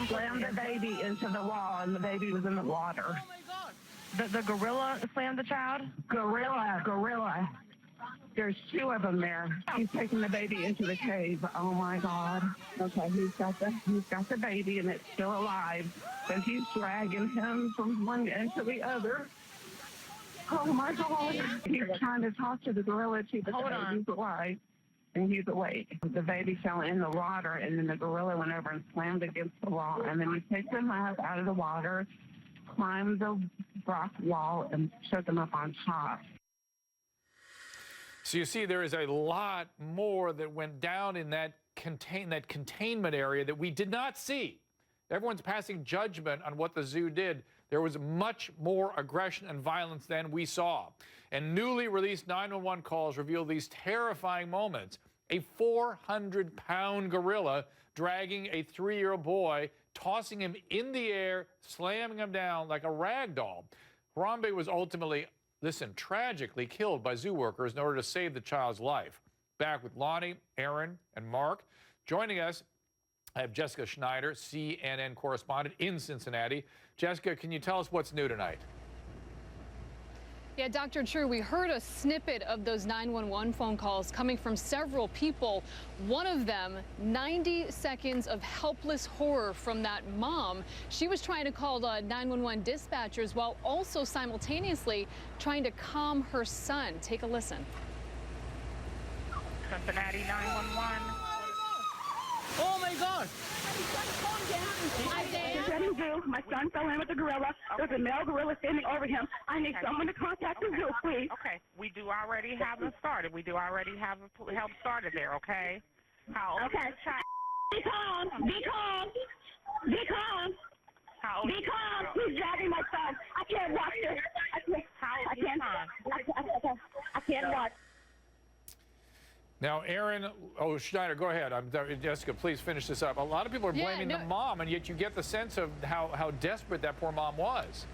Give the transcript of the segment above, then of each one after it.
slammed the baby into the wall, and the baby was in the water. Oh my God! The gorilla slammed the child? Gorilla. There's two of them there. He's taking the baby into the cave. Oh my God. Okay, he's got the baby, and it's still alive. And he's dragging him from one end to the other. Oh my God. He's trying to talk to the gorilla too, but the baby's alive. And he's awake. The baby fell in the water, and then the gorilla went over and slammed against the wall. And then we picked him up out of the water, climbed the rock wall, and took him up on top. So you see, there is a lot more that went down in that containment area that we did not see. Everyone's passing judgment on what the zoo did. There was much more aggression and violence than we saw. And newly released 911 calls reveal these terrifying moments. A 400-pound gorilla dragging a 3-year-old boy, tossing him in the air, slamming him down like a rag doll. Harambe was ultimately, tragically killed by zoo workers in order to save the child's life. Back with Lonnie, Aaron, and Mark. Joining us, I have Jessica Schneider, CNN correspondent in Cincinnati. Jessica, can you tell us what's new tonight? Yeah, Dr. True, we heard a snippet of those 911 phone calls coming from several people. One of them, 90 seconds of helpless horror from that mom. She was trying to call 911 dispatchers while also simultaneously trying to calm her son. Take a listen. Cincinnati 911. Oh my God! My son fell in with the gorilla. There's a male gorilla standing over him. I need someone to contact the zoo, please. Okay, we do already have them started. We do already have help started there, okay? How old is the child? Be calm. Be calm. Be calm. How old Be calm. He's dragging my son. I can't watch this. I can't watch. Now, Aaron, Schneider, go ahead. Jessica, please finish this up. A lot of people are blaming the mom, and yet you get the sense of how desperate that poor mom was.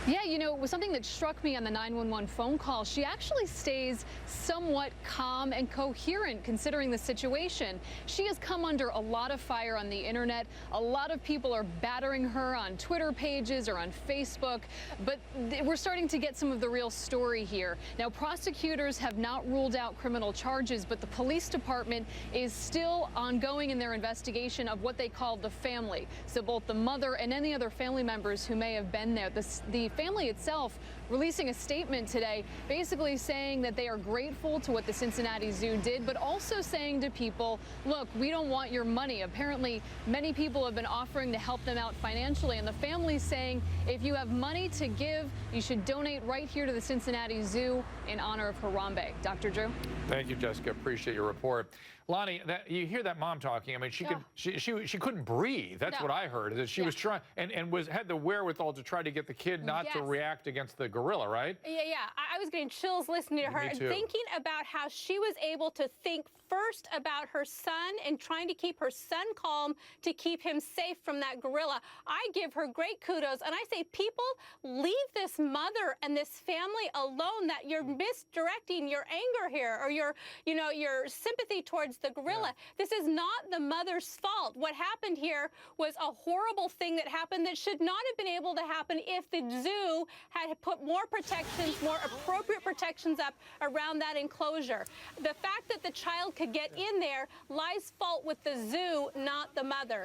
Yeah, you know, it was something that struck me on the 911 phone call. She actually stays somewhat calm and coherent considering the situation. She has come under a lot of fire on the internet. A lot of people are battering her on Twitter pages or on Facebook, but we're starting to get some of the real story here. Now, prosecutors have not ruled out criminal charges, but the police department is still ongoing in their investigation of what they call the family. So both the mother and any other family members who may have been there. The family itself releasing a statement today basically saying that they are grateful to what the Cincinnati Zoo did, but also saying to people, look, we don't want your money. Apparently, many people have been offering to help them out financially, and the family's saying if you have money to give, you should donate right here to the Cincinnati Zoo in honor of Harambe. Dr. Drew? Thank you, Jessica. Appreciate your report. Lonnie, you hear that mom talking. I mean, she couldn't breathe. That's what I heard. That she was trying and had the wherewithal to try to get the kid not to react against the gorilla, right? Yeah. I was getting chills listening to her and thinking about how she was able to think first about her son and trying to keep her son calm to keep him safe from that gorilla. I give her great kudos, and I say, people, leave this mother and this family alone. That you're misdirecting your anger here, or your sympathy towards the gorilla. This is not the mother's fault. What happened here was a horrible thing that happened that should not have been able to happen if the zoo had put more protections, more appropriate protections up around that enclosure. The fact that the child could get in there lies fault with the zoo, not the mother.